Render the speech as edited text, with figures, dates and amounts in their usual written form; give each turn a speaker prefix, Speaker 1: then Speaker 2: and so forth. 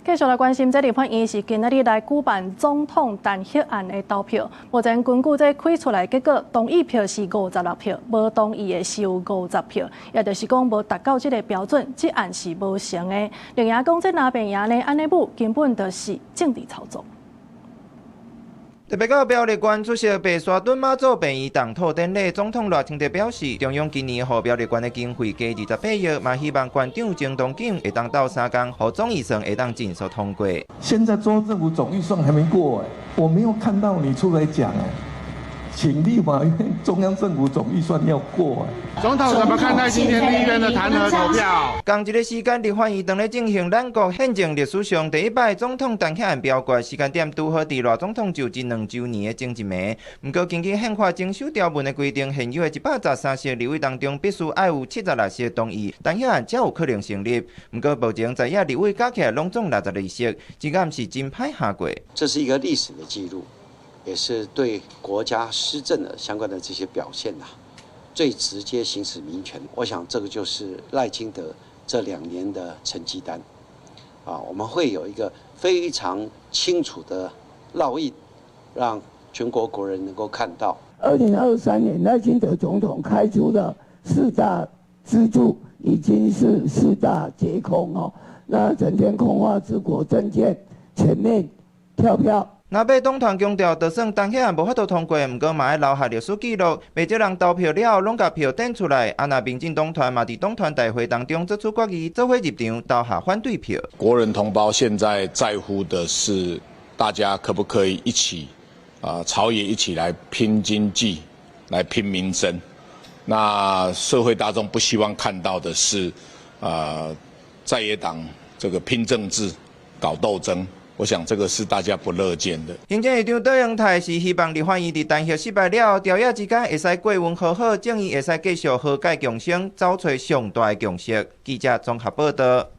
Speaker 1: 繼續來關心這立法院是今仔日來舉辦總統彈劾案的投票。目前根據這開出來結果，同意票是56票，無同意的是有50票，也就是講無達到這個標準，這案是無成的。另外講，這若變贏呢，安尼母根本就是政治操作。特別到苗栗縣出席白沙屯媽祖病醫動土典禮，總統賴清德表示，中央今年予苗栗縣的經費加28億，嘛希望縣長鄭東錦會當到3天，予總預算會當盡速通過。
Speaker 2: 現在中央政府總預算還沒過我沒有看到你出來講請立法院中央政府總預算要過
Speaker 3: 總統怎麼看待今天立院的彈劾投票？
Speaker 1: 同一個時間，立法院當咧進行咱國憲政歷史上第一擺總統彈劾案表決，時間點拄好佇賴總統就職2週年的前一暝。不過，根據憲法精修條文的規定，現有的113席立委當中，必須愛有76席同意，彈劾案才有可能成立。不過，目前在野立委加起來攏總62席，這個案是真歹下過。
Speaker 4: 這是一個歷史的記錄。也是對國家施政的相關的這些表現最直接行使民權。我想這個就是賴清德這2年的成績單，我們會有一個非常清楚的烙印，讓全國國人能夠看到。
Speaker 5: 2023年賴清德總統開出的4大支柱已經是4大皆空那整天空話治國政見全面跳票。
Speaker 1: 若要黨團強調，就算彈劾案無法度通過，不過嘛要留下歷史記錄，袂少人投票了後，攏甲票點出來。若民進黨團嘛，佇黨團大會當中做出決議，做伙入場投下反對票。
Speaker 6: 國人同胞現在在乎的是，大家可不可以一起朝野一起來拼經濟，來拼民生。那社會大眾不希望看到的是，在野黨這個拼政治、搞鬥爭。我想這個是大家不樂見的。
Speaker 1: 行政院長杜永泰是希望立法院佇彈劾失敗了後，朝野之間會使過運和好，正義會使繼續和解共生，找出上大的共識。記者綜合報道。